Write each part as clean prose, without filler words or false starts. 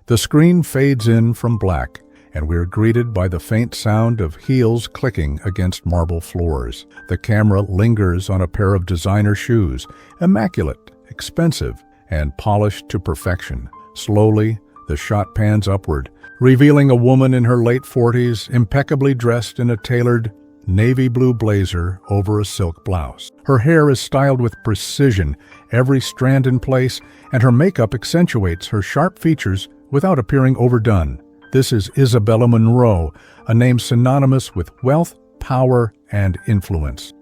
The screen fades in from black, and we're greeted by the faint sound of heels clicking against marble floors. The camera lingers on a pair of designer shoes, immaculate, expensive, and polished to perfection. Slowly, the shot pans upward, revealing a woman in her late 40s, impeccably dressed in a tailored navy blue blazer over a silk blouse. Her hair is styled with precision, every strand in place, and her makeup accentuates her sharp features without appearing overdone. This is Isabella Monroe, a name synonymous with wealth, power, and influence.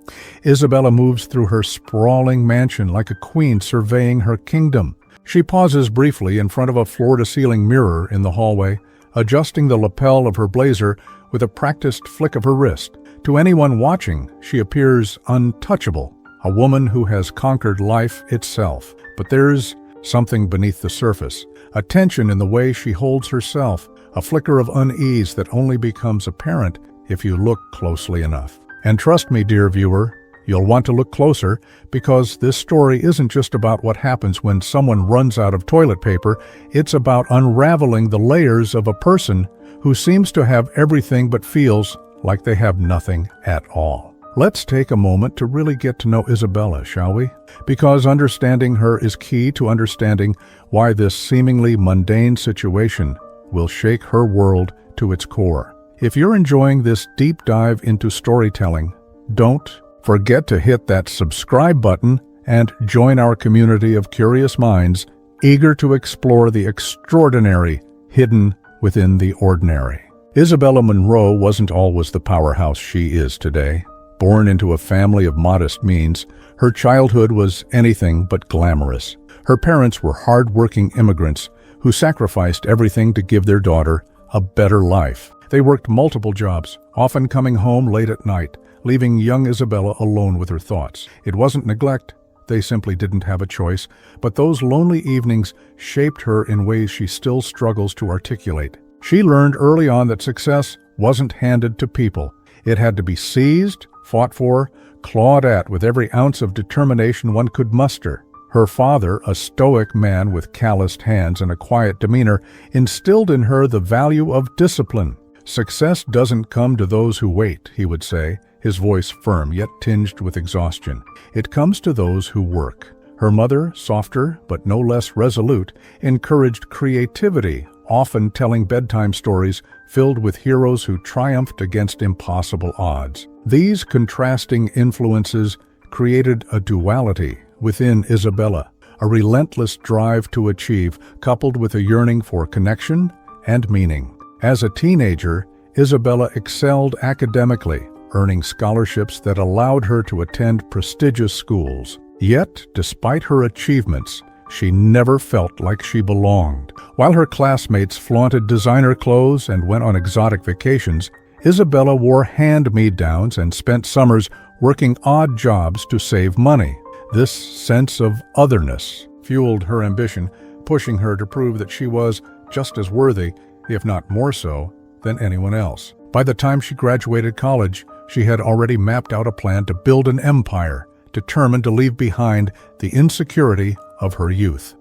Isabella moves through her sprawling mansion like a queen surveying her kingdom. She pauses briefly in front of a floor-to-ceiling mirror in the hallway, adjusting the lapel of her blazer with a practiced flick of her wrist. To anyone watching, she appears untouchable, a woman who has conquered life itself. But there's something beneath the surface, a tension in the way she holds herself, a flicker of unease that only becomes apparent if you look closely enough. And trust me, dear viewer, you'll want to look closer, because this story isn't just about what happens when someone runs out of toilet paper. It's about unraveling the layers of a person who seems to have everything but feels like they have nothing at all. Let's take a moment to really get to know Isabella, shall we? Because understanding her is key to understanding why this seemingly mundane situation will shake her world to its core. If you're enjoying this deep dive into storytelling, don't forget to hit that subscribe button and join our community of curious minds eager to explore the extraordinary hidden within the ordinary. Isabella Monroe wasn't always the powerhouse she is today. Born into a family of modest means, her childhood was anything but glamorous. Her parents were hard-working immigrants who sacrificed everything to give their daughter a better life. They worked multiple jobs, often coming home late at night, leaving young Isabella alone with her thoughts. It wasn't neglect, they simply didn't have a choice, but those lonely evenings shaped her in ways she still struggles to articulate. She learned early on that success wasn't handed to people. It had to be seized, fought for, clawed at with every ounce of determination one could muster. Her father, a stoic man with calloused hands and a quiet demeanor, instilled in her the value of discipline. "Success doesn't come to those who wait," he would say, his voice firm yet tinged with exhaustion. "It comes to those who work." Her mother, softer but no less resolute, encouraged creativity, often telling bedtime stories filled with heroes who triumphed against impossible odds. These contrasting influences created a duality within Isabella, a relentless drive to achieve, coupled with a yearning for connection and meaning. As a teenager, Isabella excelled academically, earning scholarships that allowed her to attend prestigious schools. Yet, despite her achievements, she never felt like she belonged. While her classmates flaunted designer clothes and went on exotic vacations, Isabella wore hand-me-downs and spent summers working odd jobs to save money. This sense of otherness fueled her ambition, pushing her to prove that she was just as worthy, if not more so, than anyone else. By the time she graduated college, she had already mapped out a plan to build an empire, determined to leave behind the insecurity of her youth.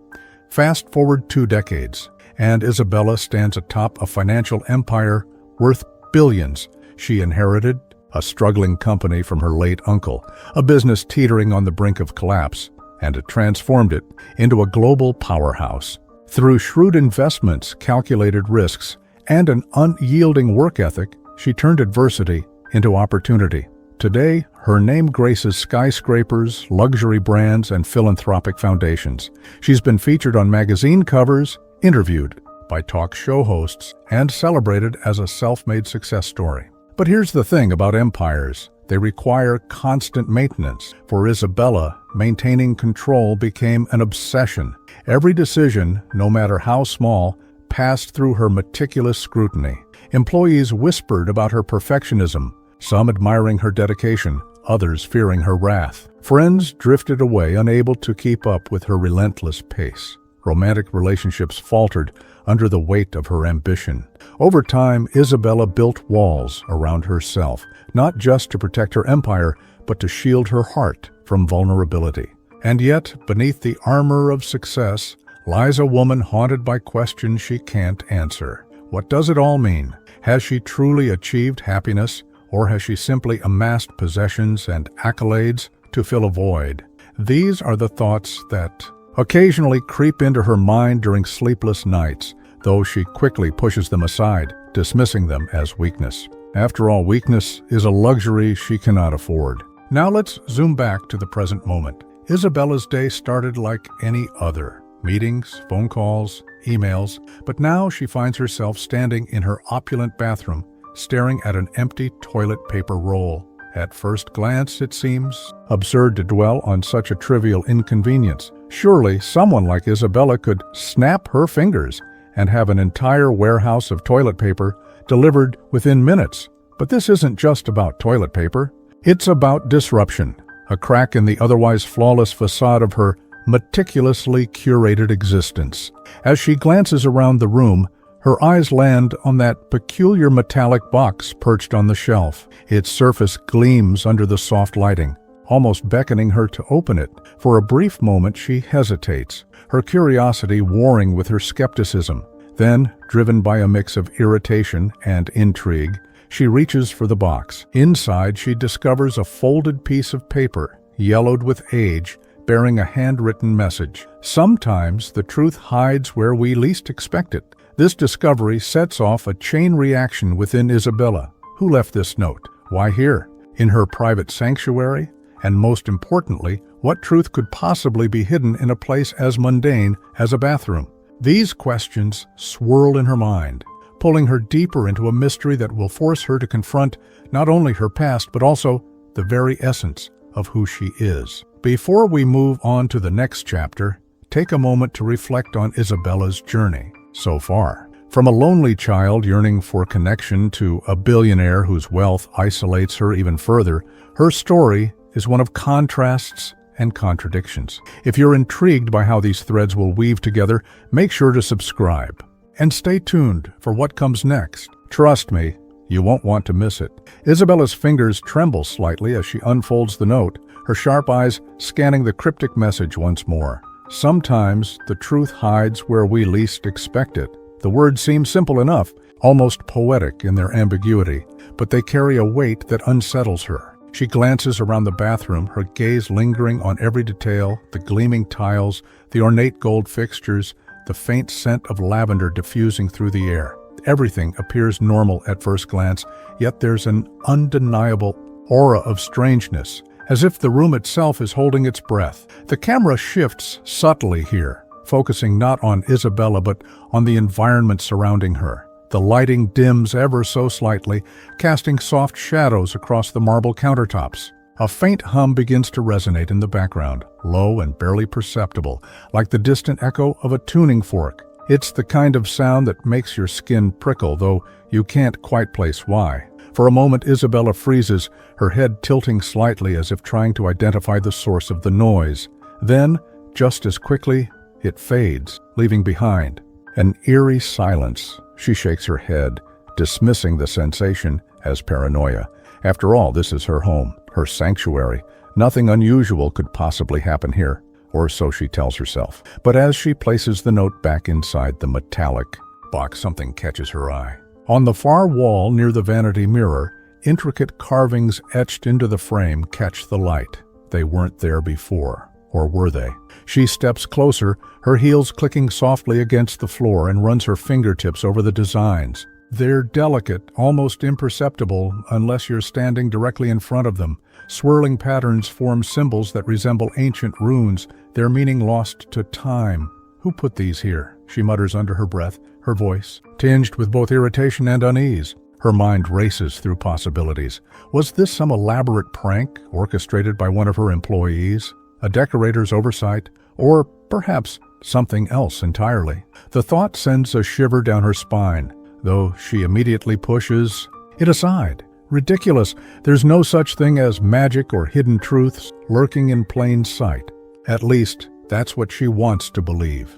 Fast forward 2 decades, and Isabella stands atop a financial empire worth billions. She inherited a struggling company from her late uncle, a business teetering on the brink of collapse, and transformed it into a global powerhouse. Through shrewd investments, calculated risks, and an unyielding work ethic, she turned adversity into opportunity. Today, her name graces skyscrapers, luxury brands, and philanthropic foundations. She's been featured on magazine covers, interviewed by talk show hosts, and celebrated as a self-made success story. But here's the thing about empires. They require constant maintenance. For Isabella, maintaining control became an obsession. Every decision, no matter how small, passed through her meticulous scrutiny. Employees whispered about her perfectionism, some admiring her dedication, others fearing her wrath. Friends drifted away, unable to keep up with her relentless pace. Romantic relationships faltered under the weight of her ambition. Over time, Isabella built walls around herself, not just to protect her empire, but to shield her heart from vulnerability. And yet, beneath the armor of success, lies a woman haunted by questions she can't answer. What does it all mean? Has she truly achieved happiness, or has she simply amassed possessions and accolades to fill a void? These are the thoughts that occasionally creep into her mind during sleepless nights, though she quickly pushes them aside, dismissing them as weakness. After all, weakness is a luxury she cannot afford. Now let's zoom back to the present moment. Isabella's day started like any other. Meetings, phone calls, emails, but now she finds herself standing in her opulent bathroom, staring at an empty toilet paper roll. At first glance, it seems absurd to dwell on such a trivial inconvenience. Surely someone like Isabella could snap her fingers and have an entire warehouse of toilet paper delivered within minutes. But this isn't just about toilet paper. It's about disruption, a crack in the otherwise flawless facade of her meticulously curated existence. As she glances around the room, her eyes land on that peculiar metallic box perched on the shelf. Its surface gleams under the soft lighting, almost beckoning her to open it. For a brief moment, she hesitates, her curiosity warring with her skepticism. Then, driven by a mix of irritation and intrigue, she reaches for the box. Inside, she discovers a folded piece of paper, yellowed with age, bearing a handwritten message. Sometimes the truth hides where we least expect it. This discovery sets off a chain reaction within Isabella. Who left this note? Why here? In her private sanctuary? And most importantly, what truth could possibly be hidden in a place as mundane as a bathroom? These questions swirl in her mind, pulling her deeper into a mystery that will force her to confront not only her past, but also the very essence of who she is. Before we move on to the next chapter, take a moment to reflect on Isabella's journey so far. From a lonely child yearning for connection to a billionaire whose wealth isolates her even further, her story is one of contrasts and contradictions. If you're intrigued by how these threads will weave together, make sure to subscribe. And stay tuned for what comes next. Trust me, you won't want to miss it. Isabella's fingers tremble slightly as she unfolds the note, her sharp eyes scanning the cryptic message once more. Sometimes the truth hides where we least expect it. The words seem simple enough, almost poetic in their ambiguity, but they carry a weight that unsettles her. She glances around the bathroom, her gaze lingering on every detail, the gleaming tiles, the ornate gold fixtures, the faint scent of lavender diffusing through the air. Everything appears normal at first glance, yet there's an undeniable aura of strangeness, as if the room itself is holding its breath. The camera shifts subtly here, focusing not on Isabella but on the environment surrounding her. The lighting dims ever so slightly, casting soft shadows across the marble countertops. A faint hum begins to resonate in the background, low and barely perceptible, like the distant echo of a tuning fork. It's the kind of sound that makes your skin prickle, though you can't quite place why. For a moment, Isabella freezes, her head tilting slightly as if trying to identify the source of the noise. Then, just as quickly, it fades, leaving behind an eerie silence. She shakes her head, dismissing the sensation as paranoia. After all, this is her home, her sanctuary. Nothing unusual could possibly happen here, or so she tells herself. But as she places the note back inside the metallic box, something catches her eye. On the far wall near the vanity mirror, intricate carvings etched into the frame catch the light. They weren't there before, or were they? She steps closer, her heels clicking softly against the floor, and runs her fingertips over the designs. They're delicate, almost imperceptible unless you're standing directly in front of them. Swirling patterns form symbols that resemble ancient runes, their meaning lost to time. Who put these here? She mutters under her breath, her voice tinged with both irritation and unease. Her mind races through possibilities. Was this some elaborate prank orchestrated by one of her employees? A decorator's oversight? Or perhaps something else entirely? The thought sends a shiver down her spine, though she immediately pushes it aside. Ridiculous. There's no such thing as magic or hidden truths lurking in plain sight. At least, that's what she wants to believe.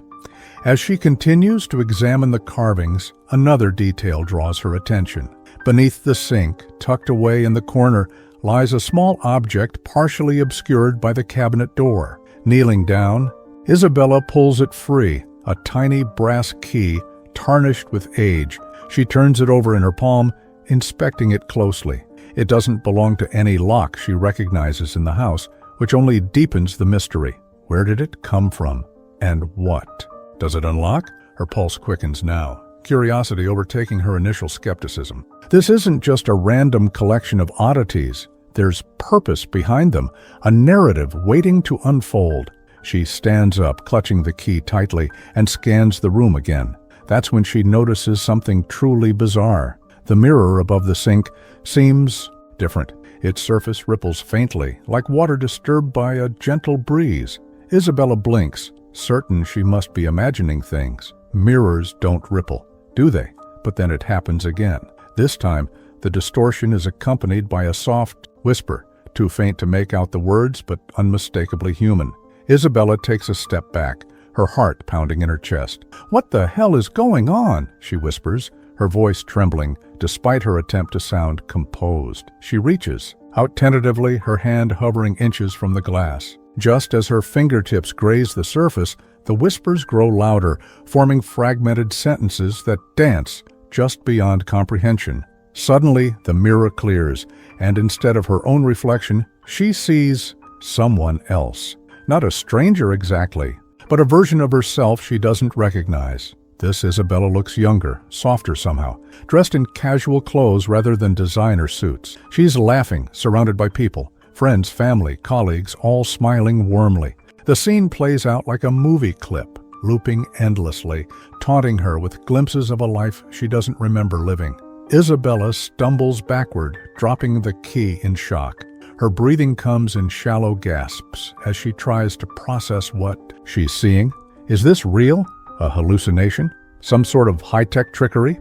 As she continues to examine the carvings, another detail draws her attention. Beneath the sink, tucked away in the corner, lies a small object partially obscured by the cabinet door. Kneeling down, Isabella pulls it free, a tiny brass key tarnished with age. She turns it over in her palm, inspecting it closely. It doesn't belong to any lock she recognizes in the house, which only deepens the mystery. Where did it come from? And what? Does it unlock? Her pulse quickens now, curiosity overtaking her initial skepticism. This isn't just a random collection of oddities. There's purpose behind them, a narrative waiting to unfold. She stands up, clutching the key tightly, and scans the room again. That's when she notices something truly bizarre. The mirror above the sink seems different. Its surface ripples faintly, like water disturbed by a gentle breeze. Isabella blinks, certain she must be imagining things. Mirrors don't ripple, do they? But then it happens again. This time, the distortion is accompanied by a soft whisper, too faint to make out the words, but unmistakably human. Isabella takes a step back, her heart pounding in her chest. "What the hell is going on?" she whispers, her voice trembling, despite her attempt to sound composed. She reaches out tentatively, her hand hovering inches from the glass. Just as her fingertips graze the surface, the whispers grow louder, forming fragmented sentences that dance just beyond comprehension. Suddenly, the mirror clears, and instead of her own reflection, she sees someone else. Not a stranger exactly, but a version of herself she doesn't recognize. This Isabella looks younger, softer somehow, dressed in casual clothes rather than designer suits. She's laughing, surrounded by people, friends, family, colleagues, all smiling warmly. The scene plays out like a movie clip, looping endlessly, taunting her with glimpses of a life she doesn't remember living. Isabella stumbles backward, dropping the key in shock. Her breathing comes in shallow gasps as she tries to process what she's seeing. Is this real? A hallucination? Some sort of high-tech trickery?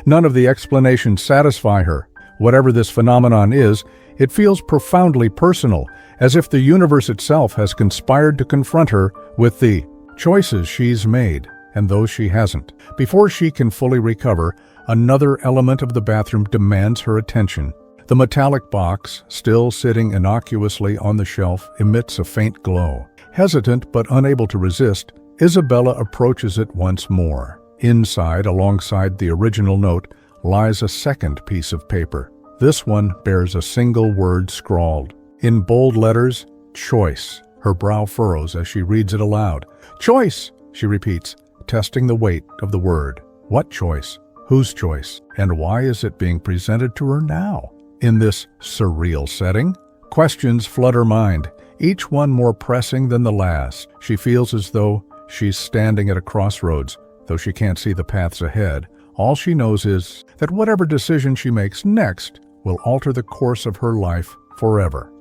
None of the explanations satisfy her. Whatever this phenomenon is, it feels profoundly personal, as if the universe itself has conspired to confront her with the choices she's made and those she hasn't. Before she can fully recover, another element of the bathroom demands her attention. The metallic box, still sitting innocuously on the shelf, emits a faint glow. Hesitant but unable to resist, Isabella approaches it once more. Inside, alongside the original note, lies a second piece of paper. This one bears a single word scrawled. In bold letters, choice. Her brow furrows as she reads it aloud. Choice, she repeats, testing the weight of the word. What choice? Whose choice? And why is it being presented to her now? In this surreal setting, questions flood her mind, each one more pressing than the last. She feels as though she's standing at a crossroads, though she can't see the paths ahead. All she knows is that whatever decision she makes next will alter the course of her life forever.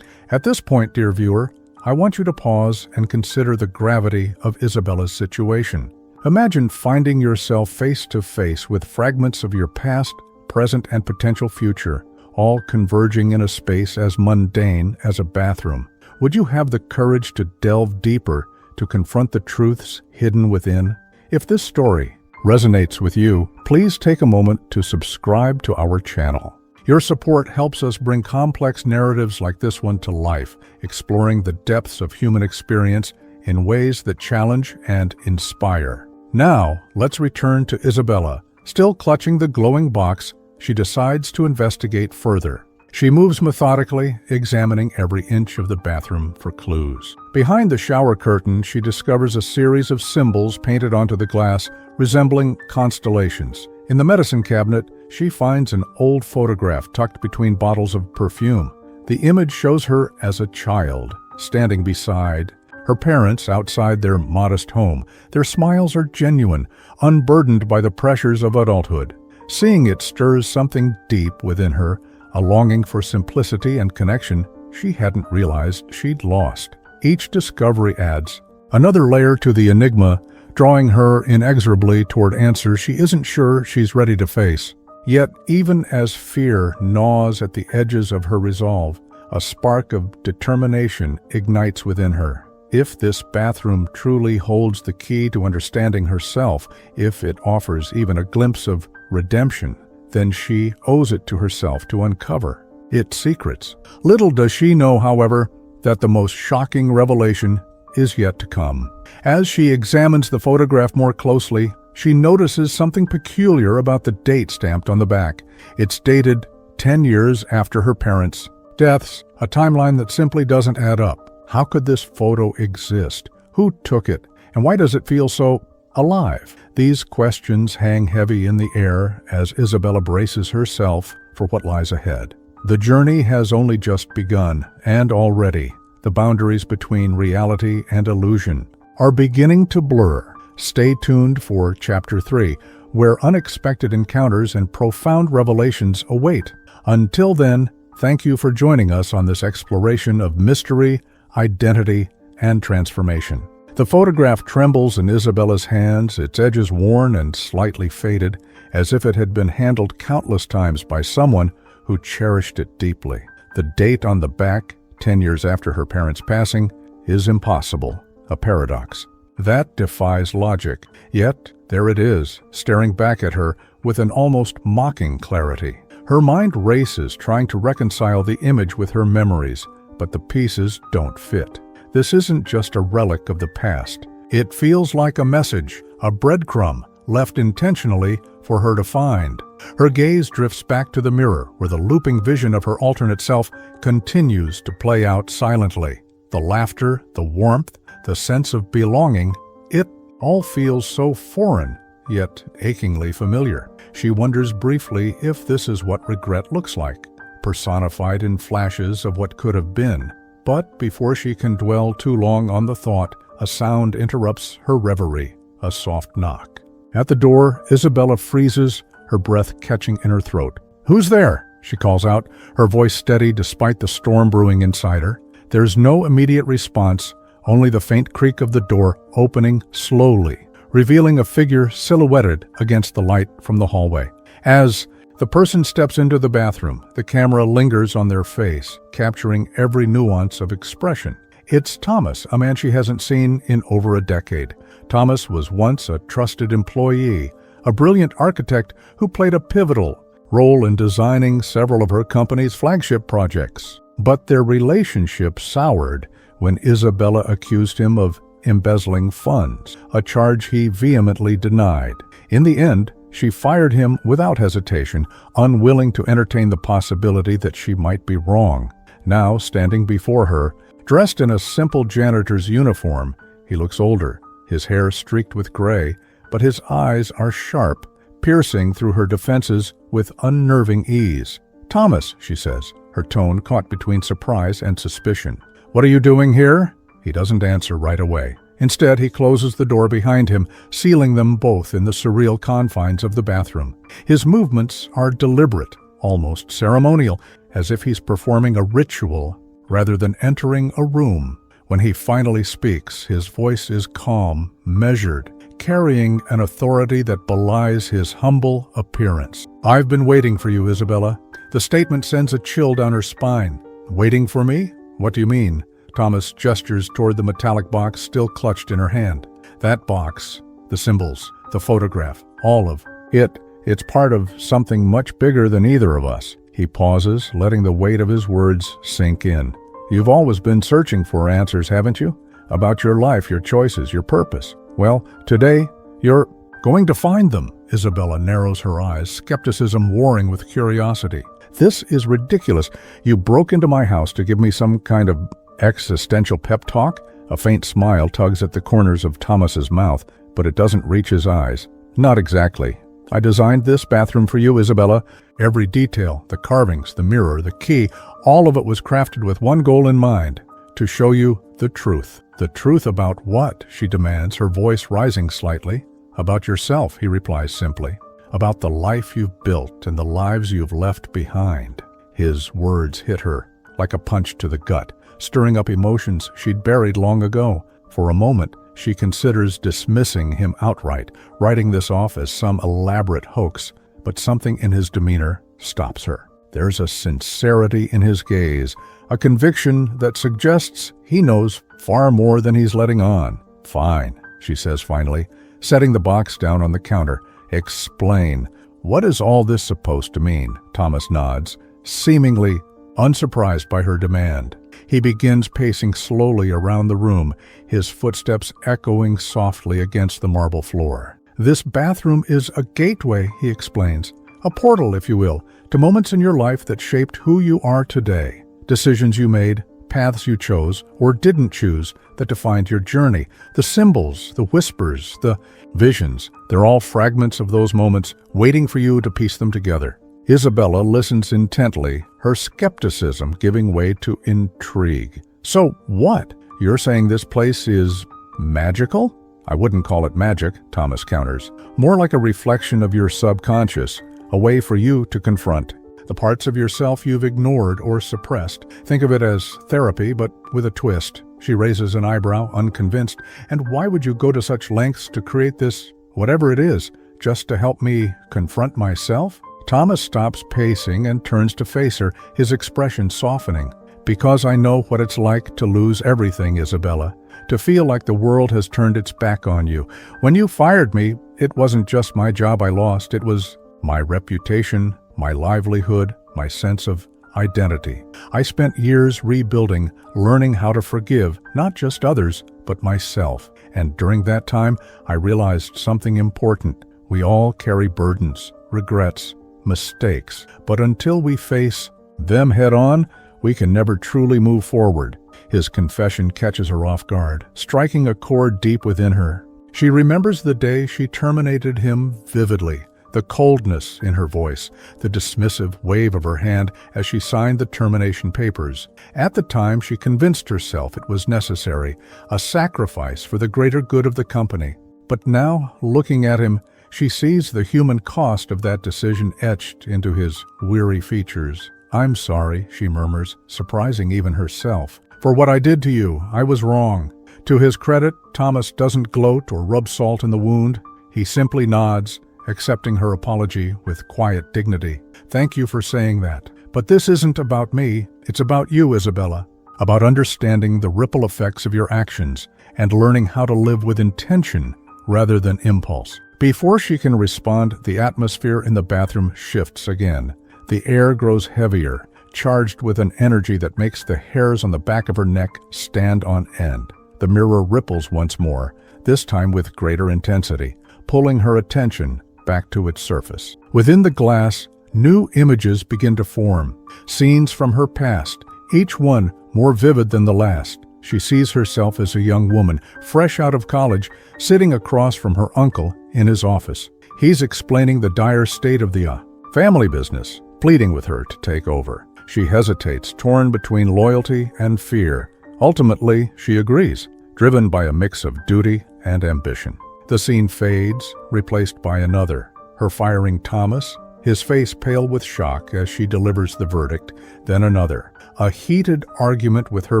At this point, dear viewer, I want you to pause and consider the gravity of Isabella's situation. Imagine finding yourself face to face with fragments of your past, present, and potential future, all converging in a space as mundane as a bathroom. Would you have the courage to delve deeper, to confront the truths hidden within? If this story resonates with you, please take a moment to subscribe to our channel. Your support helps us bring complex narratives like this one to life, exploring the depths of human experience in ways that challenge and inspire. Now, let's return to Isabella. Still clutching the glowing box, she decides to investigate further. She moves methodically, examining every inch of the bathroom for clues. Behind the shower curtain, she discovers a series of symbols painted onto the glass, resembling constellations. In the medicine cabinet, she finds an old photograph tucked between bottles of perfume. The image shows her as a child, standing beside her parents outside their modest home. Their smiles are genuine, unburdened by the pressures of adulthood. Seeing it stirs something deep within her, a longing for simplicity and connection she hadn't realized she'd lost. Each discovery adds another layer to the enigma, drawing her inexorably toward answers she isn't sure she's ready to face. Yet, even as fear gnaws at the edges of her resolve, a spark of determination ignites within her. If this bathroom truly holds the key to understanding herself, if it offers even a glimpse of redemption, then she owes it to herself to uncover its secrets. Little does she know, however, that the most shocking revelation is yet to come. As she examines the photograph more closely, she notices something peculiar about the date stamped on the back. It's dated 10 years after her parents' deaths, a timeline that simply doesn't add up. How could this photo exist? Who took it? And why does it feel so alive? These questions hang heavy in the air as Isabella braces herself for what lies ahead. The journey has only just begun, and already the boundaries between reality and illusion are beginning to blur. Stay tuned for Chapter 3, where unexpected encounters and profound revelations await. Until then, thank you for joining us on this exploration of mystery, identity, and transformation. The photograph trembles in Isabella's hands, its edges worn and slightly faded, as if it had been handled countless times by someone who cherished it deeply. The date on the back, 10 years after her parents' passing, is impossible, a paradox. That defies logic, yet there it is, staring back at her with an almost mocking clarity. Her mind races, trying to reconcile the image with her memories, but the pieces don't fit. This isn't just a relic of the past. It feels like a message, a breadcrumb, left intentionally for her to find. Her gaze drifts back to the mirror, where the looping vision of her alternate self continues to play out silently. The laughter, the warmth, the sense of belonging, it all feels so foreign, yet achingly familiar. She wonders briefly if this is what regret looks like, personified in flashes of what could have been. But before she can dwell too long on the thought, a sound interrupts her reverie, a soft knock. At the door, Isabella freezes, her breath catching in her throat. "Who's there?" she calls out, her voice steady despite the storm brewing inside her. There's no immediate response, only the faint creak of the door opening slowly, revealing a figure silhouetted against the light from the hallway. As the person steps into the bathroom, the camera lingers on their face, capturing every nuance of expression. It's Thomas, a man she hasn't seen in over a decade. Thomas was once a trusted employee, a brilliant architect who played a pivotal role in designing several of her company's flagship projects. But their relationship soured when Isabella accused him of embezzling funds, a charge he vehemently denied. In the end, she fired him without hesitation, unwilling to entertain the possibility that she might be wrong. Now, standing before her, dressed in a simple janitor's uniform, he looks older, his hair streaked with gray, but his eyes are sharp, piercing through her defenses with unnerving ease. "Thomas," she says, her tone caught between surprise and suspicion. "What are you doing here?" He doesn't answer right away. Instead, he closes the door behind him, sealing them both in the surreal confines of the bathroom. His movements are deliberate, almost ceremonial, as if he's performing a ritual rather than entering a room. When he finally speaks, his voice is calm, measured, carrying an authority that belies his humble appearance. "I've been waiting for you, Isabella." The statement sends a chill down her spine. "Waiting for me? What do you mean?" Thomas gestures toward the metallic box still clutched in her hand. That box, the symbols, the photograph, all of it's part of something much bigger than either of us. He pauses, letting the weight of his words sink in. "You've always been searching for answers, haven't you? About your life, your choices, your purpose. Well, today, you're going to find them." Isabella narrows her eyes, skepticism warring with curiosity. "This is ridiculous. You broke into my house to give me some kind of existential pep talk?" A faint smile tugs at the corners of Thomas's mouth, but it doesn't reach his eyes. "Not exactly. I designed this bathroom for you, Isabella. Every detail, the carvings, the mirror, the key, all of it was crafted with one goal in mind, to show you the truth." "The truth about what?" she demands, her voice rising slightly. "About yourself," he replies simply. "About the life you've built and the lives you've left behind." His words hit her like a punch to the gut, stirring up emotions she'd buried long ago. For a moment, she considers dismissing him outright, writing this off as some elaborate hoax, but something in his demeanor stops her. There's a sincerity in his gaze, a conviction that suggests he knows far more than he's letting on. "Fine," she says finally, setting the box down on the counter. "Explain. What is all this supposed to mean?" Thomas nods, seemingly unsurprised by her demand. He begins pacing slowly around the room, his footsteps echoing softly against the marble floor. "This bathroom is a gateway," he explains. "A portal, if you will, to moments in your life that shaped who you are today. Decisions you made, paths you chose or didn't choose that defined your journey. The symbols, the whispers, the visions, they're all fragments of those moments waiting for you to piece them together." Isabella listens intently, her skepticism giving way to intrigue. "So what? You're saying this place is magical?" "I wouldn't call it magic," Thomas counters. "More like a reflection of your subconscious, a way for you to confront the parts of yourself you've ignored or suppressed. Think of it as therapy, but with a twist." She raises an eyebrow, unconvinced. "And why would you go to such lengths to create this, whatever it is, just to help me confront myself?" Thomas stops pacing and turns to face her, his expression softening. "Because I know what it's like to lose everything, Isabella. To feel like the world has turned its back on you. When you fired me, it wasn't just my job I lost, it was my reputation, my livelihood, my sense of identity. I spent years rebuilding, learning how to forgive, not just others, but myself. And during that time, I realized something important. We all carry burdens, regrets, mistakes. But until we face them head on, we can never truly move forward." His confession catches her off guard, striking a chord deep within her. She remembers the day she terminated him vividly. The coldness in her voice, the dismissive wave of her hand as she signed the termination papers. At the time, she convinced herself it was necessary, a sacrifice for the greater good of the company. But now, looking at him, she sees the human cost of that decision etched into his weary features. "I'm sorry," she murmurs, surprising even herself. "For what I did to you, I was wrong." To his credit, Thomas doesn't gloat or rub salt in the wound. He simply nods, accepting her apology with quiet dignity. "Thank you for saying that. But this isn't about me, it's about you, Isabella. About understanding the ripple effects of your actions and learning how to live with intention rather than impulse." Before she can respond, the atmosphere in the bathroom shifts again. The air grows heavier, charged with an energy that makes the hairs on the back of her neck stand on end. The mirror ripples once more, this time with greater intensity, pulling her attention back to its surface. Within the glass, new images begin to form, scenes from her past, each one more vivid than the last. She sees herself as a young woman, fresh out of college, sitting across from her uncle in his office. He's explaining the dire state of the family business, pleading with her to take over. She hesitates, torn between loyalty and fear. Ultimately, she agrees, driven by a mix of duty and ambition. The scene fades, replaced by another. Her firing Thomas, his face pale with shock as she delivers the verdict, then another. A heated argument with her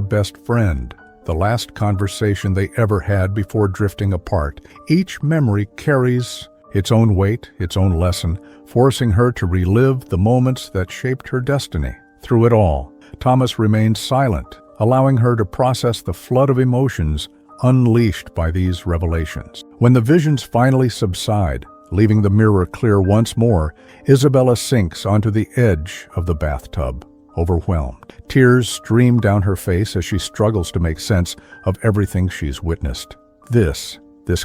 best friend, the last conversation they ever had before drifting apart. Each memory carries its own weight, its own lesson, forcing her to relive the moments that shaped her destiny. Through it all, Thomas remains silent, allowing her to process the flood of emotions unleashed by these revelations. When the visions finally subside, leaving the mirror clear once more, Isabella sinks onto the edge of the bathtub, overwhelmed. Tears stream down her face as she struggles to make sense of everything she's witnessed. This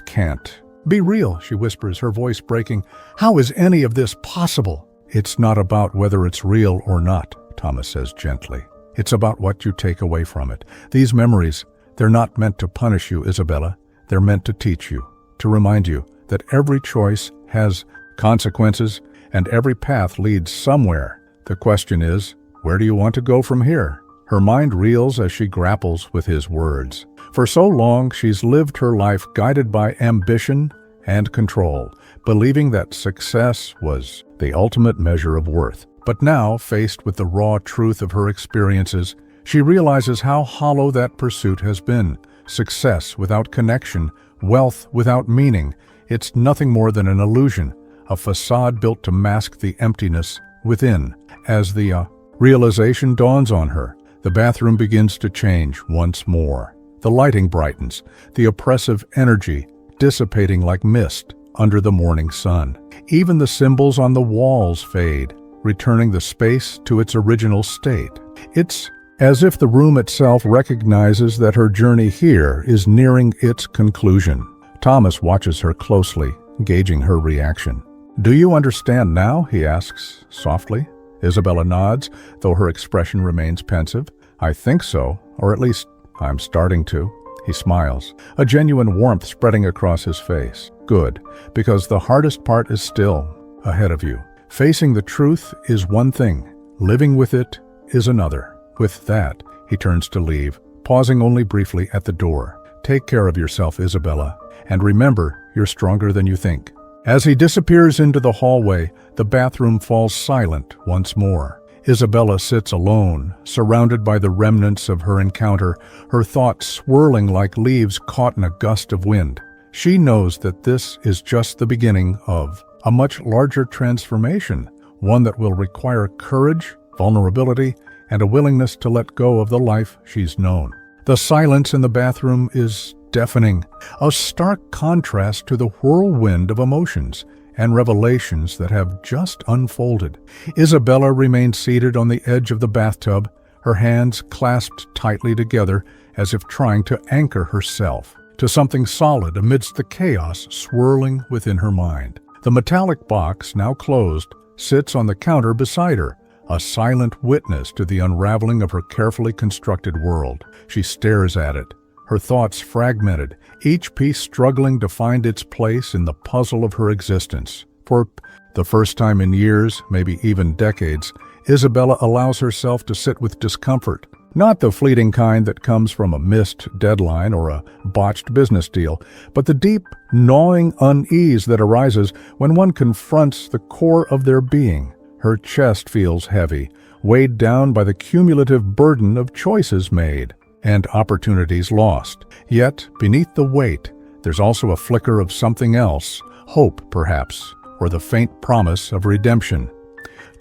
can't be real," she whispers, her voice breaking. "How is any of this possible?" "It's not about whether it's real or not," Thomas says gently. "It's about what you take away from it. These memories, they're not meant to punish you, Isabella. They're meant to teach you, to remind you that every choice has consequences and every path leads somewhere. The question is, where do you want to go from here?" Her mind reels as she grapples with his words. For so long, she's lived her life guided by ambition and control, believing that success was the ultimate measure of worth. But now, faced with the raw truth of her experiences, she realizes how hollow that pursuit has been. Success without connection, wealth without meaning, it's nothing more than an illusion, a facade built to mask the emptiness within. As the realization dawns on her, the bathroom begins to change once more. The lighting brightens, the oppressive energy dissipating like mist under the morning sun. Even the symbols on the walls fade, returning the space to its original state. It's as if the room itself recognizes that her journey here is nearing its conclusion. Thomas watches her closely, gauging her reaction. "Do you understand now?" he asks softly. Isabella nods, though her expression remains pensive. "I think so, or at least I'm starting to." He smiles, a genuine warmth spreading across his face. "Good, because the hardest part is still ahead of you. Facing the truth is one thing, living with it is another." With that, he turns to leave, pausing only briefly at the door. "Take care of yourself, Isabella, and remember, you're stronger than you think." As he disappears into the hallway, the bathroom falls silent once more. Isabella sits alone, surrounded by the remnants of her encounter, her thoughts swirling like leaves caught in a gust of wind. She knows that this is just the beginning of a much larger transformation, one that will require courage, vulnerability, and a willingness to let go of the life she's known. The silence in the bathroom is deafening, a stark contrast to the whirlwind of emotions and revelations that have just unfolded. Isabella remains seated on the edge of the bathtub, her hands clasped tightly together as if trying to anchor herself to something solid amidst the chaos swirling within her mind. The metallic box, now closed, sits on the counter beside her, a silent witness to the unraveling of her carefully constructed world. She stares at it, her thoughts fragmented, each piece struggling to find its place in the puzzle of her existence. For the first time in years, maybe even decades, Isabella allows herself to sit with discomfort. Not the fleeting kind that comes from a missed deadline or a botched business deal, but the deep, gnawing unease that arises when one confronts the core of their being. Her chest feels heavy, weighed down by the cumulative burden of choices made and opportunities lost. Yet, beneath the weight, there's also a flicker of something else, hope perhaps, or the faint promise of redemption.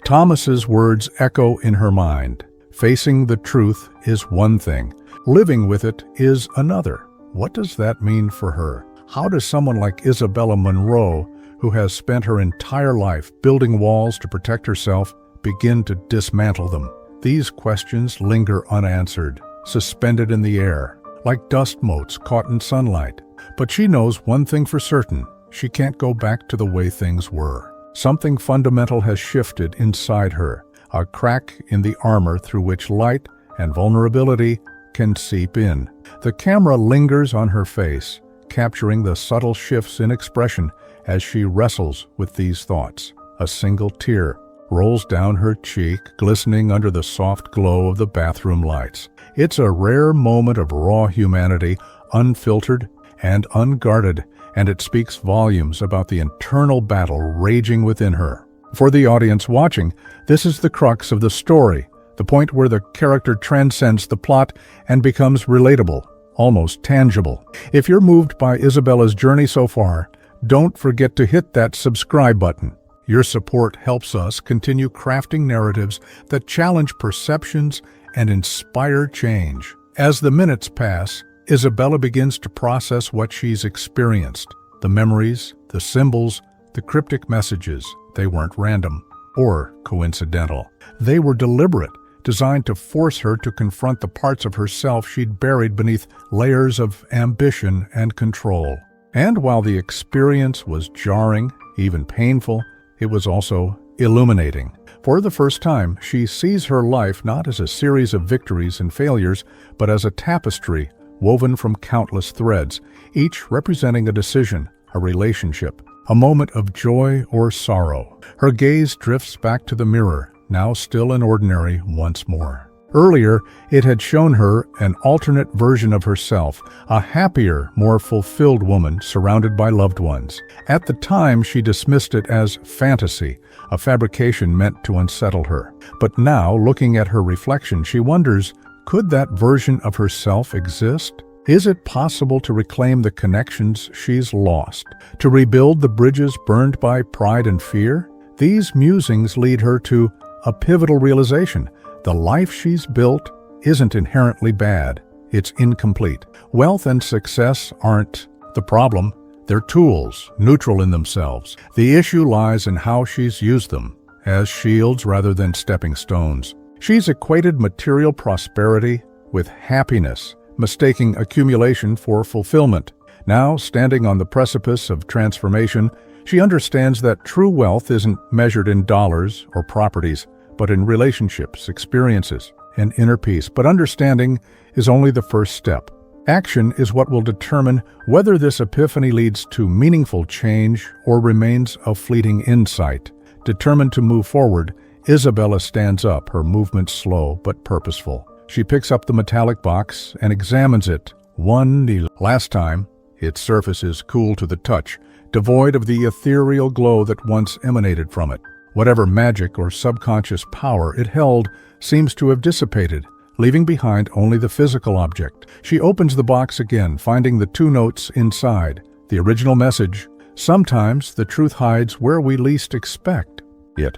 Thomas's words echo in her mind. Facing the truth is one thing, living with it is another. What does that mean for her? How does someone like Isabella Monroe, who has spent her entire life building walls to protect herself, begin to dismantle them? These questions linger unanswered, suspended in the air, like dust motes caught in sunlight. But she knows one thing for certain: she can't go back to the way things were. Something fundamental has shifted inside her, a crack in the armor through which light and vulnerability can seep in. The camera lingers on her face, capturing the subtle shifts in expression as she wrestles with these thoughts. A single tear rolls down her cheek, glistening under the soft glow of the bathroom lights. It's a rare moment of raw humanity, unfiltered and unguarded, and it speaks volumes about the internal battle raging within her. For the audience watching, this is the crux of the story, the point where the character transcends the plot and becomes relatable, almost tangible. If you're moved by Isabella's journey so far, don't forget to hit that subscribe button. Your support helps us continue crafting narratives that challenge perceptions and inspire change. As the minutes pass, Isabella begins to process what she's experienced. The memories, the symbols, the cryptic messages. They weren't random or coincidental. They were deliberate, designed to force her to confront the parts of herself she'd buried beneath layers of ambition and control. And while the experience was jarring, even painful, it was also illuminating. For the first time, she sees her life not as a series of victories and failures, but as a tapestry woven from countless threads, each representing a decision, a relationship, a moment of joy or sorrow. Her gaze drifts back to the mirror, now still and ordinary once more. Earlier, it had shown her an alternate version of herself, a happier, more fulfilled woman surrounded by loved ones. At the time, she dismissed it as fantasy, a fabrication meant to unsettle her. But now, looking at her reflection, she wonders, could that version of herself exist? Is it possible to reclaim the connections she's lost, to rebuild the bridges burned by pride and fear? These musings lead her to a pivotal realization. The life she's built isn't inherently bad. It's incomplete. Wealth and success aren't the problem. They're tools, neutral in themselves. The issue lies in how she's used them, as shields rather than stepping stones. She's equated material prosperity with happiness, mistaking accumulation for fulfillment. Now, standing on the precipice of transformation, she understands that true wealth isn't measured in dollars or properties, but in relationships, experiences, and inner peace. But understanding is only the first step. Action is what will determine whether this epiphany leads to meaningful change or remains a fleeting insight. Determined to move forward, Isabella stands up, her movements slow but purposeful. She picks up the metallic box and examines it last time. Its surface is cool to the touch, devoid of the ethereal glow that once emanated from it. Whatever magic or subconscious power it held seems to have dissipated, leaving behind only the physical object. She opens the box again, finding the 2 notes inside. The original message, "Sometimes the truth hides where we least expect it,"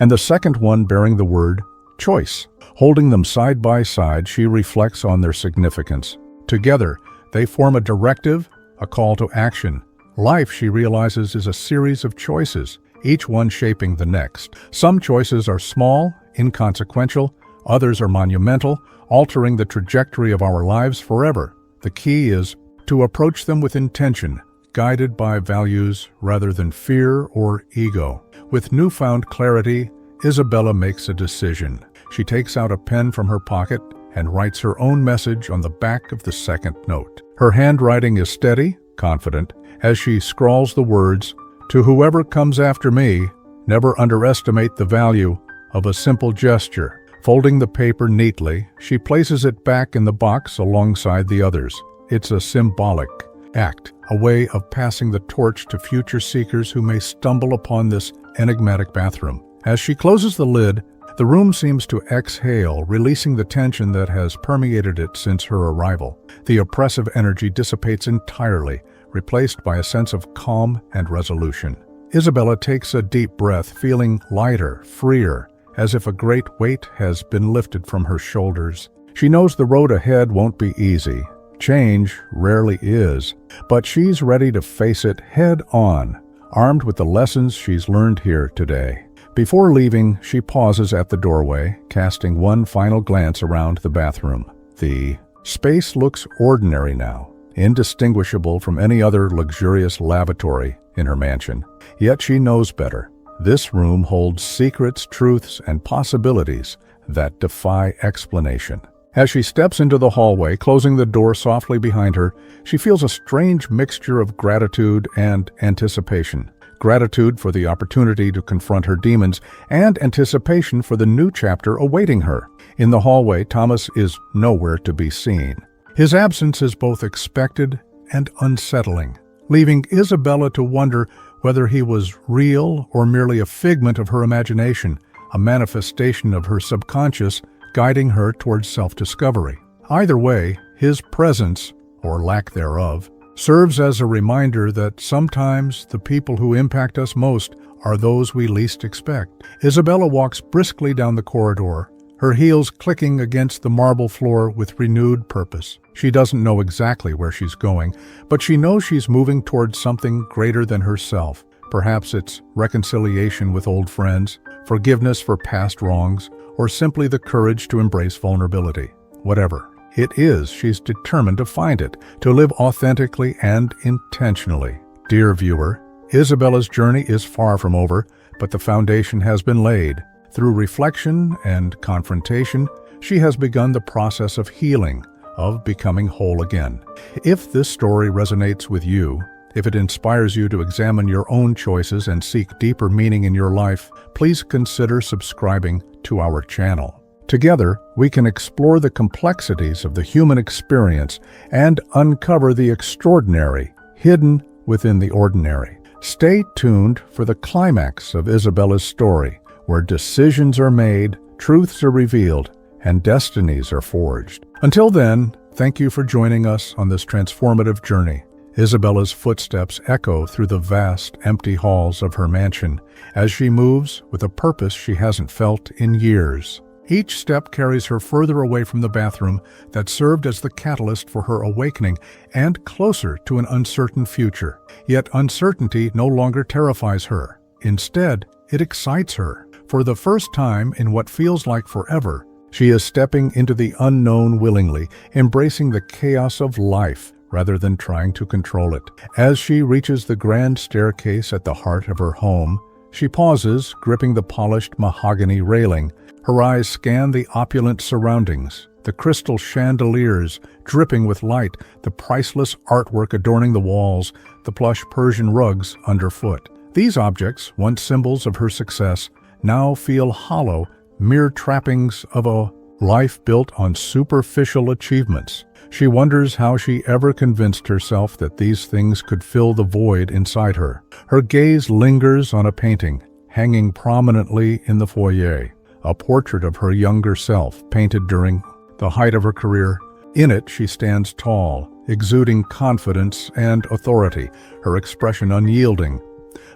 and the second one bearing the word choice. Holding them side by side, she reflects on their significance. Together, they form a directive, a call to action. Life, she realizes, is a series of choices, each one shaping the next. Some choices are small, inconsequential, others are monumental, altering the trajectory of our lives forever. The key is to approach them with intention, guided by values rather than fear or ego. With newfound clarity, Isabella makes a decision. She takes out a pen from her pocket and writes her own message on the back of the second note. Her handwriting is steady, confident, as she scrawls the words, "To whoever comes after me, never underestimate the value of a simple gesture." Folding the paper neatly, she places it back in the box alongside the others. It's a symbolic act, a way of passing the torch to future seekers who may stumble upon this enigmatic bathroom. As she closes the lid, the room seems to exhale, releasing the tension that has permeated it since her arrival. The oppressive energy dissipates entirely, replaced by a sense of calm and resolution. Isabella takes a deep breath, feeling lighter, freer, as if a great weight has been lifted from her shoulders. She knows the road ahead won't be easy. Change rarely is, but she's ready to face it head on, armed with the lessons she's learned here today. Before leaving, she pauses at the doorway, casting one final glance around the bathroom. The space looks ordinary now, indistinguishable from any other luxurious lavatory in her mansion. Yet she knows better. This room holds secrets, truths, and possibilities that defy explanation. As she steps into the hallway, closing the door softly behind her, she feels a strange mixture of gratitude and anticipation. Gratitude for the opportunity to confront her demons, and anticipation for the new chapter awaiting her. In the hallway, Thomas is nowhere to be seen. His absence is both expected and unsettling, leaving Isabella to wonder whether he was real or merely a figment of her imagination, a manifestation of her subconscious guiding her towards self-discovery. Either way, his presence, or lack thereof, serves as a reminder that sometimes the people who impact us most are those we least expect. Isabella walks briskly down the corridor, her heels clicking against the marble floor with renewed purpose. She doesn't know exactly where she's going, but she knows she's moving towards something greater than herself. Perhaps it's reconciliation with old friends, forgiveness for past wrongs, or simply the courage to embrace vulnerability. Whatever it is, she's determined to find it, to live authentically and intentionally. Dear viewer, Isabella's journey is far from over, but the foundation has been laid. Through reflection and confrontation, she has begun the process of healing, of becoming whole again. If this story resonates with you, if it inspires you to examine your own choices and seek deeper meaning in your life, please consider subscribing to our channel. Together, we can explore the complexities of the human experience and uncover the extraordinary hidden within the ordinary. Stay tuned for the climax of Isabella's story, where decisions are made, truths are revealed, and destinies are forged. Until then, thank you for joining us on this transformative journey. Isabella's footsteps echo through the vast, empty halls of her mansion as she moves with a purpose she hasn't felt in years. Each step carries her further away from the bathroom that served as the catalyst for her awakening and closer to an uncertain future. Yet uncertainty no longer terrifies her. Instead, it excites her. For For the first time in what feels like forever, she is stepping into the unknown willingly, embracing the chaos of life rather than trying to control it. As she reaches the grand staircase at the heart of her home, she pauses, gripping the polished mahogany railing. Her eyes scan the opulent surroundings, the crystal chandeliers dripping with light, the priceless artwork adorning the walls, the plush Persian rugs underfoot. These objects, once symbols of her success, now feel hollow, mere trappings of a life built on superficial achievements. She wonders how she ever convinced herself that these things could fill the void inside her. Her gaze lingers on a painting, hanging prominently in the foyer, a portrait of her younger self, painted during the height of her career. In it, she stands tall, exuding confidence and authority, her expression unyielding.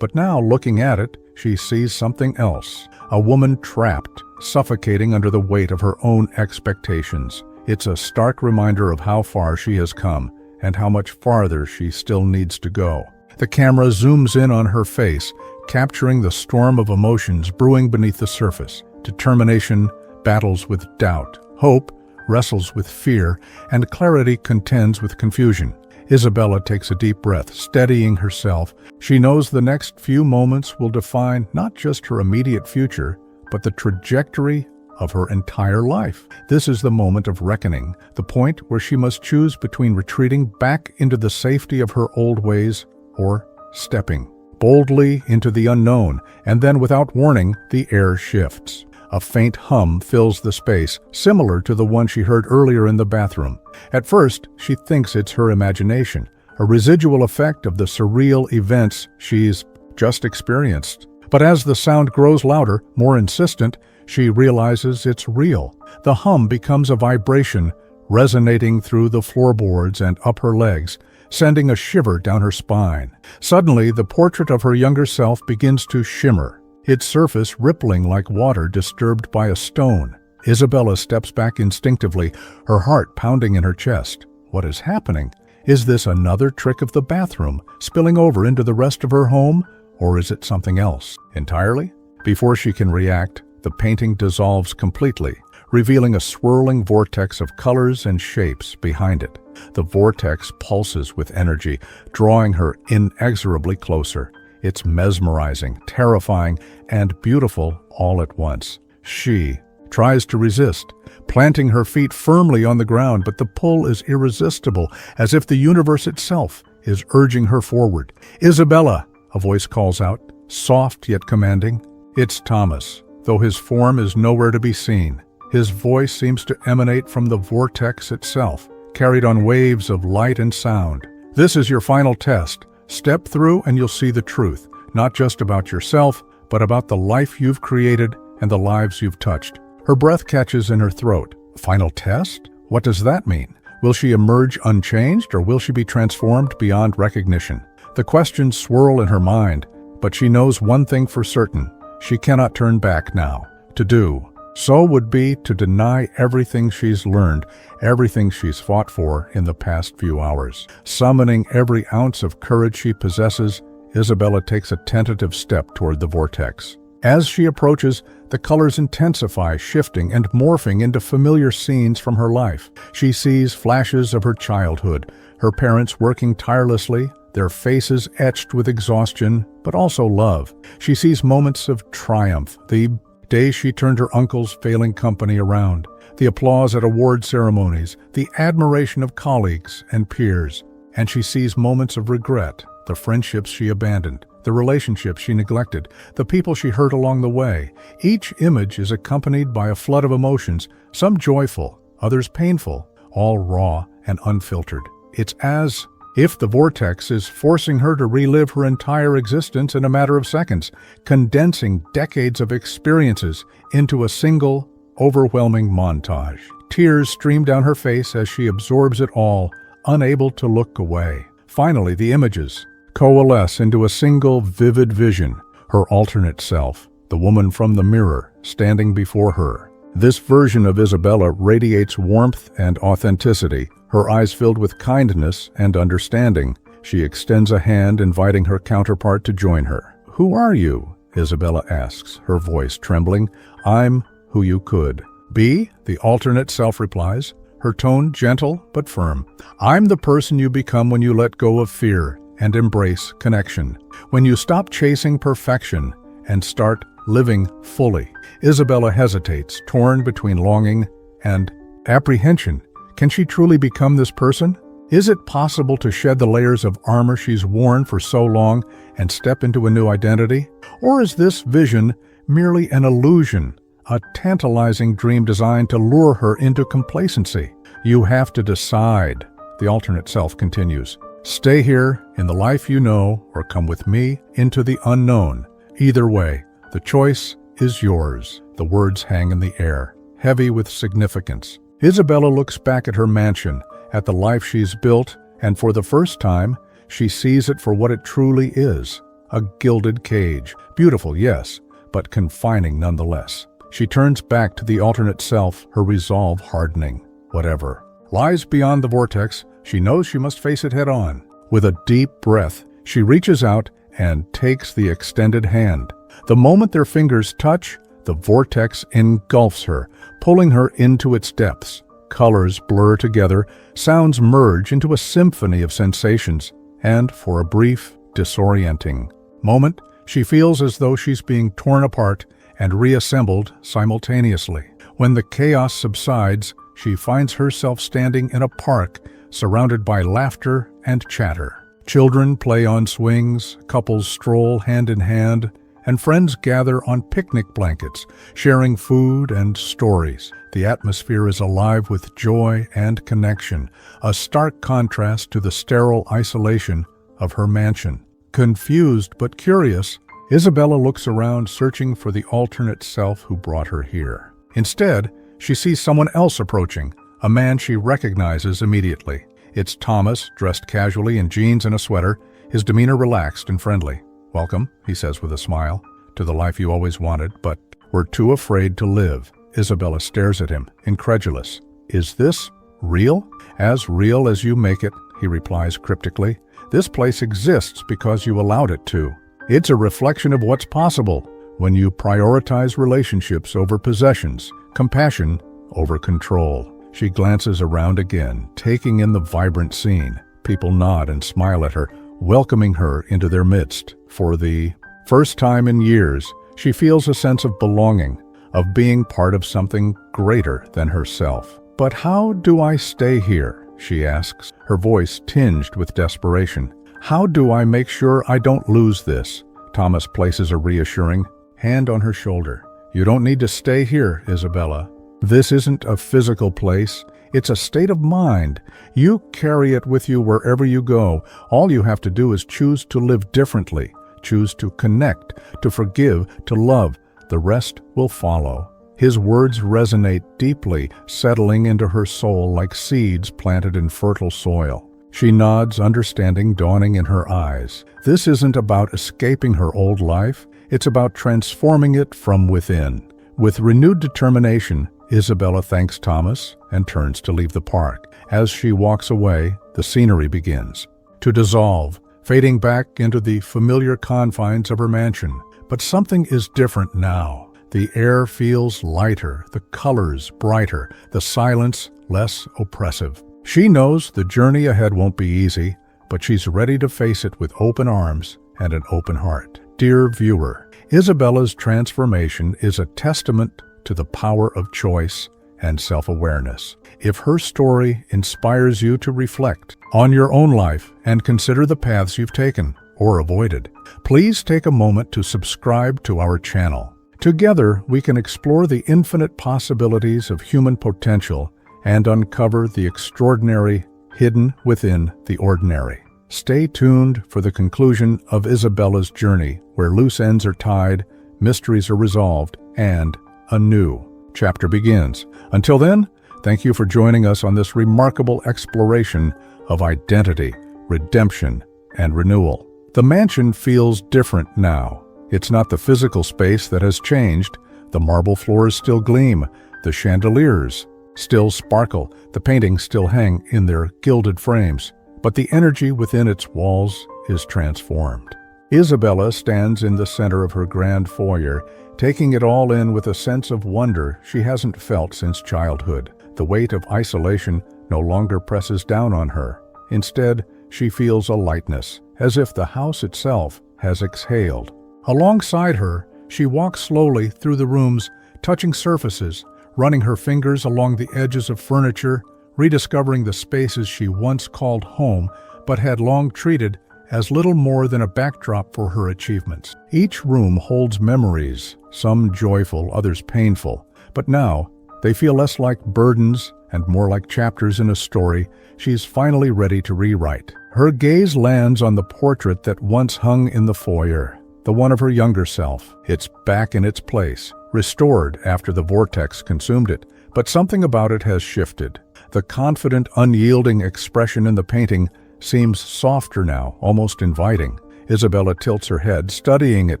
But now, looking at it, she sees something else, a woman trapped, suffocating under the weight of her own expectations. It's a stark reminder of how far she has come and how much farther she still needs to go. The camera zooms in on her face, capturing the storm of emotions brewing beneath the surface. Determination battles with doubt, hope wrestles with fear, and clarity contends with confusion. Isabella takes a deep breath, steadying herself. She knows the next few moments will define not just her immediate future, but the trajectory of her entire life. This is the moment of reckoning, the point where she must choose between retreating back into the safety of her old ways or stepping boldly into the unknown. And then, without warning, the air shifts. A faint hum fills the space, similar to the one she heard earlier in the bathroom. At first, she thinks it's her imagination, a residual effect of the surreal events she's just experienced. But as the sound grows louder, more insistent, she realizes it's real. The hum becomes a vibration, resonating through the floorboards and up her legs, sending a shiver down her spine. Suddenly, the portrait of her younger self begins to shimmer, its surface rippling like water disturbed by a stone. Isabella steps back instinctively, her heart pounding in her chest. What is happening? Is this another trick of the bathroom, spilling over into the rest of her home? Or is it something else entirely? Before she can react, the painting dissolves completely, revealing a swirling vortex of colors and shapes behind it. The vortex pulses with energy, drawing her inexorably closer. It's mesmerizing, terrifying, and beautiful all at once. She tries to resist, planting her feet firmly on the ground, but the pull is irresistible, as if the universe itself is urging her forward. "Isabella!" a voice calls out, soft yet commanding. It's Thomas, though his form is nowhere to be seen. His voice seems to emanate from the vortex itself, carried on waves of light and sound. "This is your final test. Step through and you'll see the truth, not just about yourself, but about the life you've created and the lives you've touched." Her breath catches in her throat. Final test? What does that mean? Will she emerge unchanged, or will she be transformed beyond recognition? The questions swirl in her mind, but she knows one thing for certain. She cannot turn back now. To do so would be to deny everything she's learned, everything she's fought for in the past few hours. Summoning every ounce of courage she possesses, Isabella takes a tentative step toward the vortex. As she approaches, the colors intensify, shifting and morphing into familiar scenes from her life. She sees flashes of her childhood, her parents working tirelessly, their faces etched with exhaustion, but also love. She sees moments of triumph, the day she turned her uncle's failing company around, the applause at award ceremonies, the admiration of colleagues and peers. And she sees moments of regret, the friendships she abandoned, the relationships she neglected, the people she hurt along the way. Each image is accompanied by a flood of emotions, some joyful, others painful, all raw and unfiltered. It's as if the vortex is forcing her to relive her entire existence in a matter of seconds, condensing decades of experiences into a single, overwhelming montage. Tears stream down her face as she absorbs it all, unable to look away. Finally, the images coalesce into a single vivid vision, her alternate self, the woman from the mirror, standing before her. This version of Isabella radiates warmth and authenticity, her eyes filled with kindness and understanding. She extends a hand, inviting her counterpart to join her. "Who are you?" Isabella asks, her voice trembling. I'm who you could be, the alternate self replies, her tone gentle but firm. I'm the person you become when you let go of fear and embrace connection, when you stop chasing perfection and start living fully. Isabella hesitates, torn between longing and apprehension. Can she truly become this person? Is it possible to shed the layers of armor she's worn for so long and step into a new identity? Or is this vision merely an illusion, a tantalizing dream designed to lure her into complacency? You have to decide, the alternate self continues. Stay here in the life you know, or come with me into the unknown. Either way, the choice is yours. The words hang in the air, heavy with significance. Isabella looks back at her mansion, at the life she's built, and for the first time, she sees it for what it truly is. A gilded cage. Beautiful, yes, but confining nonetheless. She turns back to the alternate self, her resolve hardening. Whatever lies beyond the vortex, she knows she must face it head on. With a deep breath, she reaches out and takes the extended hand. The moment their fingers touch, the vortex engulfs her, pulling her into its depths. Colors blur together, sounds merge into a symphony of sensations, and for a brief, disorienting moment, she feels as though she's being torn apart and reassembled simultaneously. When the chaos subsides, she finds herself standing in a park surrounded by laughter and chatter. Children play on swings, couples stroll hand in hand, and friends gather on picnic blankets, sharing food and stories. The atmosphere is alive with joy and connection, a stark contrast to the sterile isolation of her mansion. Confused but curious, Isabella looks around, searching for the alternate self who brought her here. Instead, she sees someone else approaching, a man she recognizes immediately. It's Thomas, dressed casually in jeans and a sweater, his demeanor relaxed and friendly. Welcome, he says with a smile, to the life you always wanted, but were too afraid to live. Isabella stares at him, incredulous. Is this real? As real as you make it, he replies cryptically. This place exists because you allowed it to. It's a reflection of what's possible when you prioritize relationships over possessions, compassion over control. She glances around again, taking in the vibrant scene. People nod and smile at her, welcoming her into their midst. For the first time in years, she feels a sense of belonging, of being part of something greater than herself. But how do I stay here? She asks, her voice tinged with desperation. How do I make sure I don't lose this? Thomas places a reassuring hand on her shoulder. You don't need to stay here, Isabella. This isn't a physical place. It's a state of mind. You carry it with you wherever you go. All you have to do is choose to live differently, choose to connect, to forgive, to love. The rest will follow. His words resonate deeply, settling into her soul like seeds planted in fertile soil. She nods, understanding dawning in her eyes. This isn't about escaping her old life. It's about transforming it from within. With renewed determination, Isabella thanks Thomas and turns to leave the park. As she walks away, the scenery begins to dissolve, fading back into the familiar confines of her mansion. But something is different now. The air feels lighter, the colors brighter, the silence less oppressive. She knows the journey ahead won't be easy, but she's ready to face it with open arms and an open heart. Dear viewer, Isabella's transformation is a testament to the power of choice and self-awareness. If her story inspires you to reflect on your own life and consider the paths you've taken or avoided, please take a moment to subscribe to our channel. Together, we can explore the infinite possibilities of human potential and uncover the extraordinary hidden within the ordinary. Stay tuned for the conclusion of Isabella's journey, where loose ends are tied, mysteries are resolved, and a new chapter begins. Until then, thank you for joining us on this remarkable exploration of identity, redemption, and renewal. The mansion feels different now. It's not the physical space that has changed. The marble floors still gleam, the chandeliers still sparkle, the paintings still hang in their gilded frames, but the energy within its walls is transformed. Isabella stands in the center of her grand foyer, taking it all in with a sense of wonder she hasn't felt since childhood. The weight of isolation no longer presses down on her. Instead, she feels a lightness, as if the house itself has exhaled. Alongside her, she walks slowly through the rooms, touching surfaces, running her fingers along the edges of furniture, rediscovering the spaces she once called home but had long treated as little more than a backdrop for her achievements. Each room holds memories, some joyful, others painful, but now they feel less like burdens and more like chapters in a story she's finally ready to rewrite. Her gaze lands on the portrait that once hung in the foyer, the one of her younger self. It's back in its place, restored after the vortex consumed it, but something about it has shifted. The confident, unyielding expression in the painting seems softer now, almost inviting. Isabella tilts her head, studying it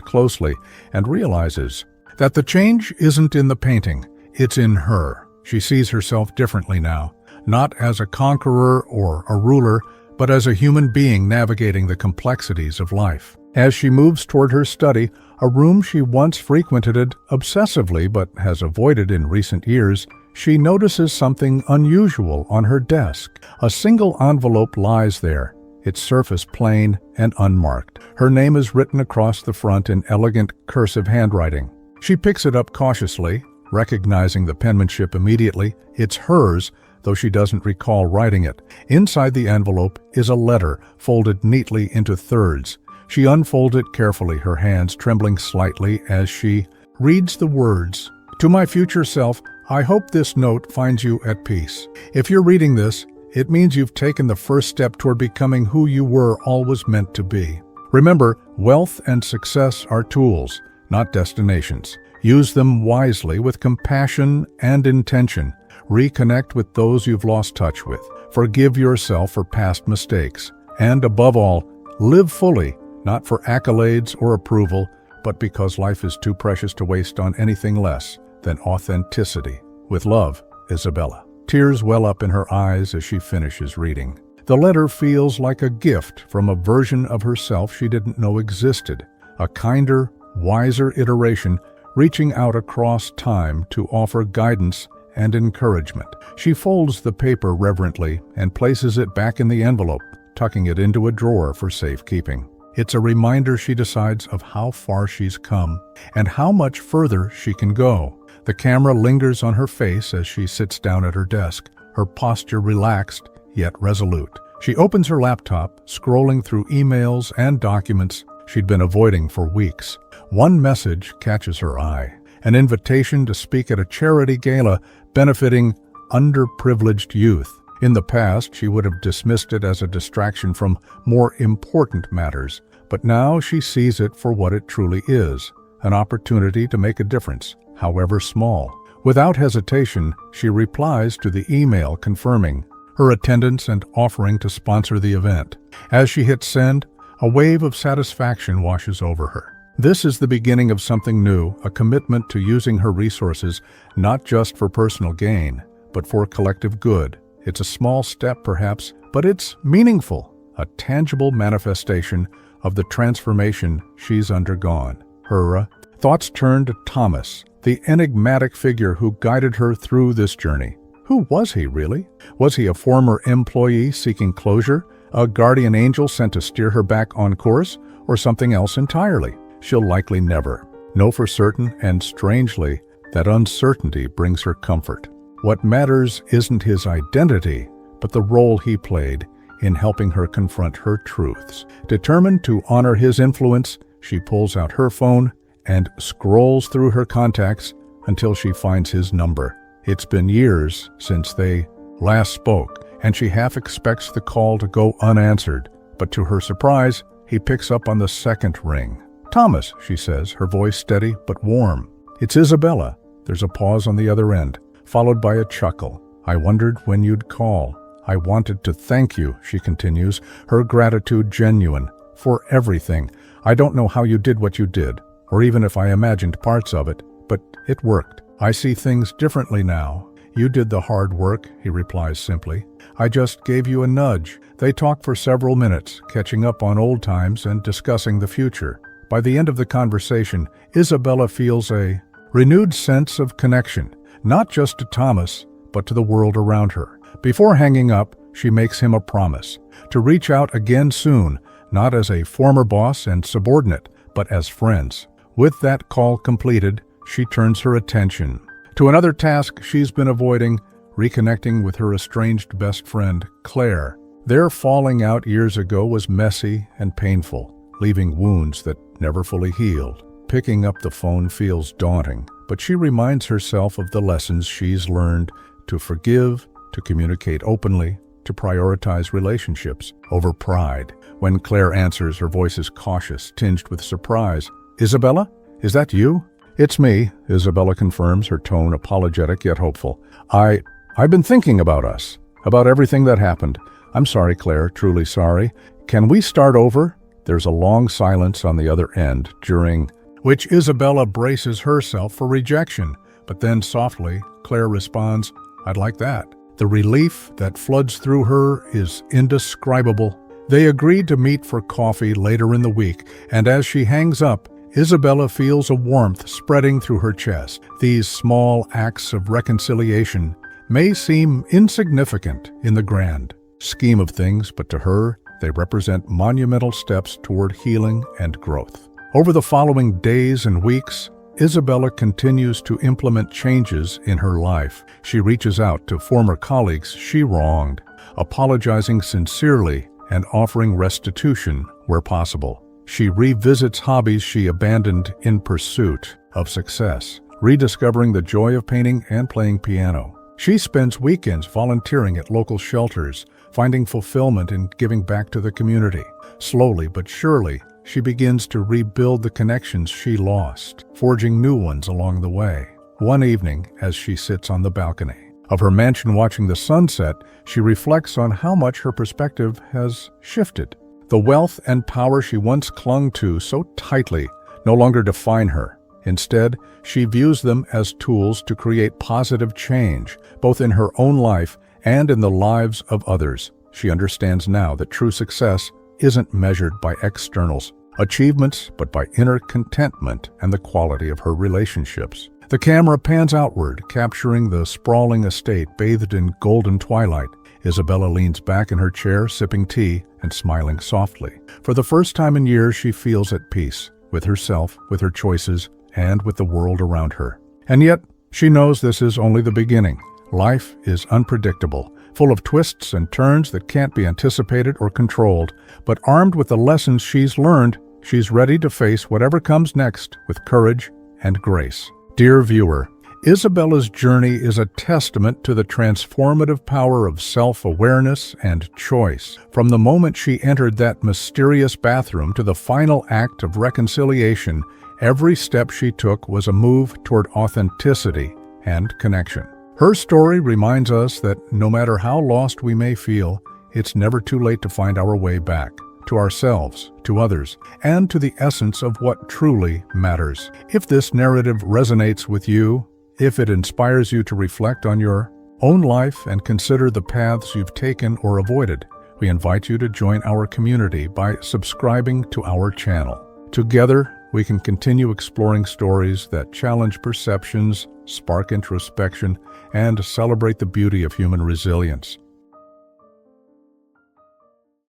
closely, and realizes that the change isn't in the painting, it's in her. She sees herself differently now, not as a conqueror or a ruler, but as a human being navigating the complexities of life. As she moves toward her study, a room she once frequented obsessively but has avoided in recent years, she notices something unusual on her desk. A single envelope lies there, its surface plain and unmarked. Her name is written across the front in elegant, cursive handwriting. She picks it up cautiously, recognizing the penmanship immediately. It's hers, though she doesn't recall writing it. Inside the envelope is a letter, folded neatly into thirds. She unfolds it carefully, her hands trembling slightly as she reads the words. "To my future self, I hope this note finds you at peace. If you're reading this, it means you've taken the first step toward becoming who you were always meant to be. Remember, wealth and success are tools, not destinations. Use them wisely with compassion and intention. Reconnect with those you've lost touch with. Forgive yourself for past mistakes. And above all, live fully, not for accolades or approval, but because life is too precious to waste on anything less than authenticity. With love, Isabella." Tears well up in her eyes as she finishes reading. The letter feels like a gift from a version of herself she didn't know existed, a kinder, wiser iteration reaching out across time to offer guidance and encouragement. She folds the paper reverently and places it back in the envelope, tucking it into a drawer for safekeeping. It's a reminder she decides of how far she's come and how much further she can go. The camera lingers on her face as she sits down at her desk, her posture relaxed yet resolute. She opens her laptop, scrolling through emails and documents she'd been avoiding for weeks. One message catches her eye, an invitation to speak at a charity gala benefiting underprivileged youth. In the past, she would have dismissed it as a distraction from more important matters, but now she sees it for what it truly is, an opportunity to make a difference, however small. Without hesitation, she replies to the email confirming her attendance and offering to sponsor the event. As she hits send, a wave of satisfaction washes over her. This is the beginning of something new, a commitment to using her resources not just for personal gain, but for collective good. It's a small step perhaps, but it's meaningful, a tangible manifestation of the transformation she's undergone. Her thoughts turn to Thomas, the enigmatic figure who guided her through this journey. Who was he really? Was he a former employee seeking closure, a guardian angel sent to steer her back on course, or something else entirely? She'll likely never know for certain, and strangely, that uncertainty brings her comfort. What matters isn't his identity, but the role he played in helping her confront her truths. Determined to honor his influence, she pulls out her phone and scrolls through her contacts until she finds his number. It's been years since they last spoke, and she half expects the call to go unanswered. But to her surprise, he picks up on the second ring. "Thomas," she says, her voice steady but warm. "It's Isabella." There's a pause on the other end, followed by a chuckle. "I wondered when you'd call. I wanted to thank you," she continues, her gratitude genuine, "for everything. I don't know how you did what you did, or even if I imagined parts of it, but it worked. I see things differently now. "You did the hard work," he replies simply. "I just gave you a nudge." They talk for several minutes, catching up on old times and discussing the future. By the end of the conversation, Isabella feels a renewed sense of connection, not just to Thomas, but to the world around her. Before hanging up, she makes him a promise to reach out again soon, not as a former boss and subordinate, but as friends. With that call completed, she turns her attention to another task she's been avoiding, reconnecting with her estranged best friend, Claire. Their falling out years ago was messy and painful, leaving wounds that never fully healed. Picking up the phone feels daunting, but she reminds herself of the lessons she's learned: to forgive, to communicate openly, to prioritize relationships over pride. When Claire answers, her voice is cautious, tinged with surprise. "Isabella? Is that you?" "It's me," Isabella confirms, her tone apologetic yet hopeful. I've been thinking about us, about everything that happened. I'm sorry, Claire, truly sorry. Can we start over?" There's a long silence on the other end, during which Isabella braces herself for rejection. But then softly, Claire responds, "I'd like that." The relief that floods through her is indescribable. They agreed to meet for coffee later in the week, and as she hangs up, Isabella feels a warmth spreading through her chest. These small acts of reconciliation may seem insignificant in the grand scheme of things, but to her, they represent monumental steps toward healing and growth. Over the following days and weeks, Isabella continues to implement changes in her life. She reaches out to former colleagues she wronged, apologizing sincerely and offering restitution where possible. She revisits hobbies she abandoned in pursuit of success, rediscovering the joy of painting and playing piano. She spends weekends volunteering at local shelters, finding fulfillment in giving back to the community. Slowly but surely, she begins to rebuild the connections she lost, forging new ones along the way. One evening, as she sits on the balcony of her mansion watching the sunset, she reflects on how much her perspective has shifted. The wealth and power she once clung to so tightly no longer define her. Instead, she views them as tools to create positive change, both in her own life and in the lives of others. She understands now that true success isn't measured by external achievements, but by inner contentment and the quality of her relationships. The camera pans outward, capturing the sprawling estate bathed in golden twilight. Isabella leans back in her chair, sipping tea and smiling softly. For the first time in years, she feels at peace with herself, with her choices, and with the world around her. And yet, she knows this is only the beginning. Life is unpredictable, full of twists and turns that can't be anticipated or controlled. But armed with the lessons she's learned, she's ready to face whatever comes next with courage and grace. Dear viewer, Isabella's journey is a testament to the transformative power of self-awareness and choice. From the moment she entered that mysterious bathroom to the final act of reconciliation, every step she took was a move toward authenticity and connection. Her story reminds us that no matter how lost we may feel, it's never too late to find our way back to ourselves, to others, and to the essence of what truly matters. If this narrative resonates with you, if it inspires you to reflect on your own life and consider the paths you've taken or avoided, we invite you to join our community by subscribing to our channel. Together, we can continue exploring stories that challenge perceptions, spark introspection, and celebrate the beauty of human resilience.